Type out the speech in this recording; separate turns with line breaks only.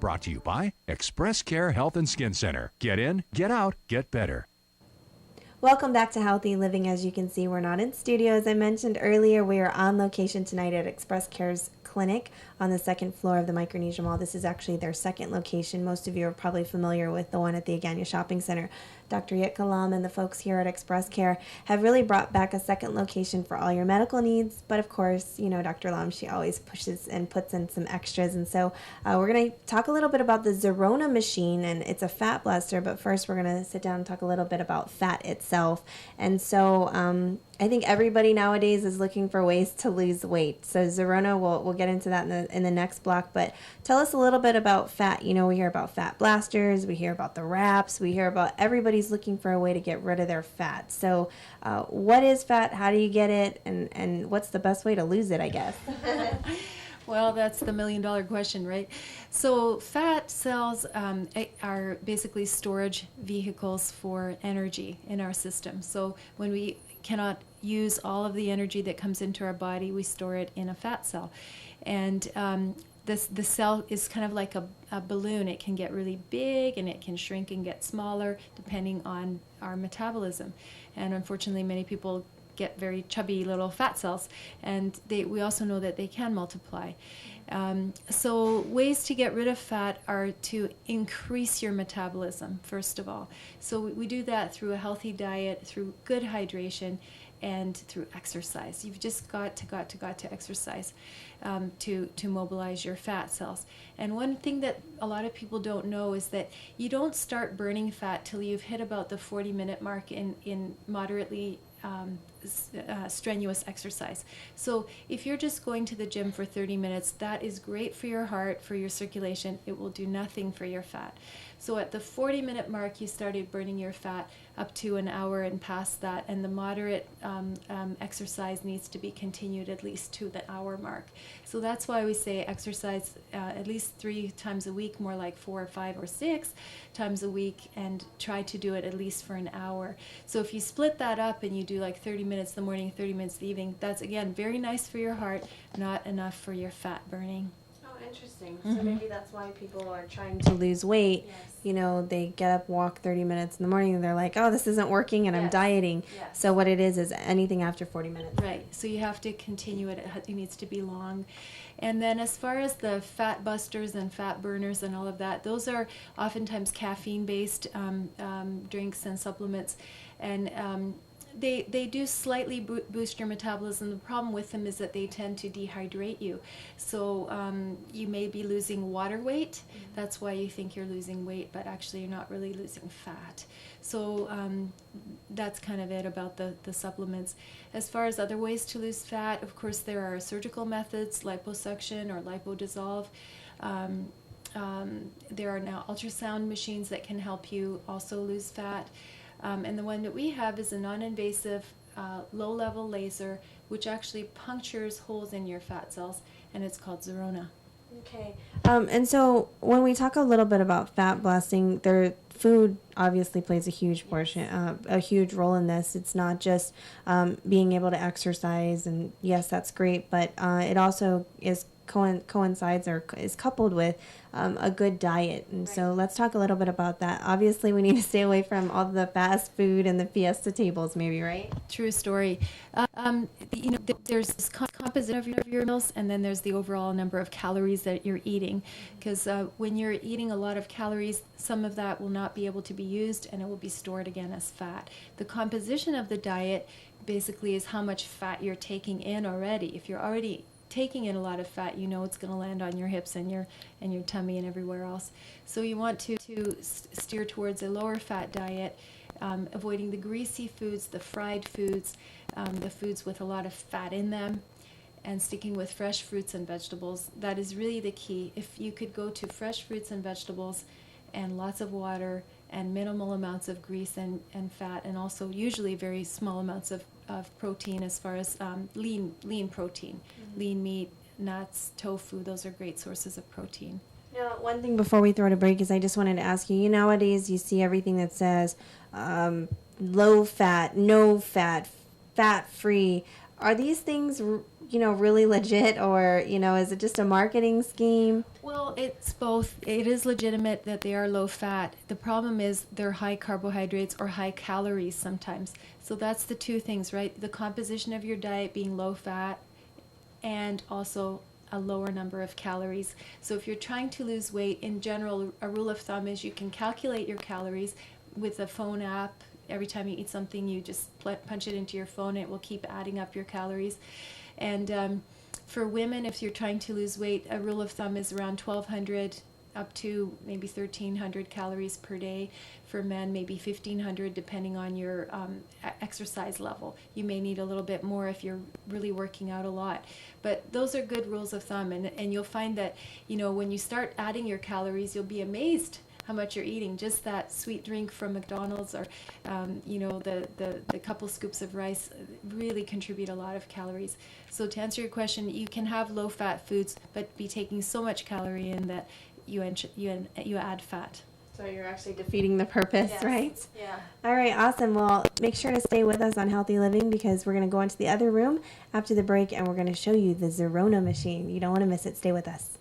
Brought to you by Express Care Health and Skin Center. Get in, get out, get better.
Welcome back to Healthy Living. As you can see, we're not in studio. As I mentioned earlier, we are on location tonight at Express Care's clinic on the second floor of the Micronesia Mall. This is actually their second location. Most of you are probably familiar with the one at the Agana Shopping Center. Dr. Jitka Lom and the folks here at Express Care have really brought back a second location for all your medical needs. But of course, you know, Dr. Lom, she always pushes and puts in some extras. And so we're going to talk a little bit about the ZERONA machine, and it's a fat blaster. But first, we're going to sit down and talk a little bit about fat itself. And so I think everybody nowadays is looking for ways to lose weight. So ZERONA, we'll get into that in the next block. But tell us a little bit about fat. You know, we hear about fat blasters, we hear about the wraps, we hear about everybody's looking for a way to get rid of their fat. So what is fat? How do you get it? And what's the best way to lose it, I guess?
Well, that's the million-dollar question, right? So fat cells are basically storage vehicles for energy in our system. So when we cannot use all of the energy that comes into our body, we store it in a fat cell. And the cell is kind of like a balloon. It can get really big and it can shrink and get smaller depending on our metabolism. And unfortunately, many people get very chubby little fat cells, and we also know that they can multiply. So ways to get rid of fat are to increase your metabolism, first of all. So we do that through a healthy diet, through good hydration, and through exercise. You've just got to exercise to mobilize your fat cells. And one thing that a lot of people don't know is that you don't start burning fat till you've hit about the 40-minute mark in moderately strenuous exercise. So if you're just going to the gym for 30 minutes, that is great for your heart, for your circulation. It will do nothing for your fat. So at the 40-minute mark, you started burning your fat up to an hour and past that, and the moderate exercise needs to be continued at least to the hour mark. So that's why we say exercise at least 3 times a week, more like 4 or 5 or 6 times a week, and try to do it at least for an hour. So if you split that up and you do like 30 minutes in the morning, 30 minutes in the evening, that's again very nice for your heart, not enough for your fat burning.
Interesting. So maybe that's why people are trying to lose weight.
Yes.
You know, they get up, walk 30 minutes in the morning, and they're like, oh, this isn't working, and I'm dieting.
Yes.
So what it is anything after 40 minutes.
Right. So you have to continue it. It needs to be long. And then as far as the fat busters and fat burners and all of that, those are oftentimes caffeine-based drinks and supplements. And they do slightly boost your metabolism. The problem with them is that they tend to dehydrate you. So you may be losing water weight. That's why you think you're losing weight, but actually you're not really losing fat. So that's kind of it about the supplements. As far as other ways to lose fat, of course there are surgical methods, liposuction or lipodissolve. There are now ultrasound machines that can help you also lose fat. And the one that we have is a non-invasive, low-level laser, which actually punctures holes in your fat cells, and it's called ZERONA.
Okay. And so when we talk a little bit about fat blasting, their food obviously plays a huge portion, a huge role in this. It's not just being able to exercise, and yes, that's great, but it also is coincides or is coupled with a good diet. And so let's talk a little bit about that. Obviously, we need to stay away from all the fast food and the fiesta tables, maybe, right?
True story. You know, there's this composition of your meals, and then there's the overall number of calories that you're eating. Because when you're eating a lot of calories, some of that will not be able to be used, and it will be stored again as fat. The composition of the diet basically is how much fat you're taking in already. If you're already taking in a lot of fat, you know it's going to land on your hips and your tummy and everywhere else. So you want to steer towards a lower fat diet, avoiding the greasy foods, the fried foods, the foods with a lot of fat in them, and sticking with fresh fruits and vegetables. That is really the key. If you could go to fresh fruits and vegetables and lots of water and minimal amounts of grease and fat, and also usually very small amounts of protein, as far as lean protein, lean meat, nuts, tofu, those are great sources of protein.
Now, one thing before we throw to break is I just wanted to ask you, nowadays you see everything that says low fat, no fat, fat free. Are these things, really legit, or, is it just a marketing scheme?
Well, it's both. It is legitimate that they are low fat. The problem is they're high carbohydrates or high calories sometimes. So that's the two things, right? The composition of your diet being low fat and also a lower number of calories. So if you're trying to lose weight, in general, a rule of thumb is you can calculate your calories with a phone app. Every time you eat something, you just punch it into your phone. It will keep adding up your calories. And for women, if you're trying to lose weight, a rule of thumb is around 1,200 up to maybe 1,300 calories per day. For men, maybe 1,500, depending on your exercise level. You may need a little bit more if you're really working out a lot. But those are good rules of thumb, and you'll find that, when you start adding your calories, you'll be amazed how much you're eating. Just that sweet drink from McDonald's, or the couple scoops of rice really contribute a lot of calories. So to answer your question, you can have low-fat foods, but be taking so much calorie in that you add fat.
So you're actually defeating the purpose,
Yes.
right?
Yeah.
All right, awesome. Well, make sure to stay with us on Healthy Living, because we're going to go into the other room after the break, and we're going to show you the ZERONA machine. You don't want to miss it. Stay with us.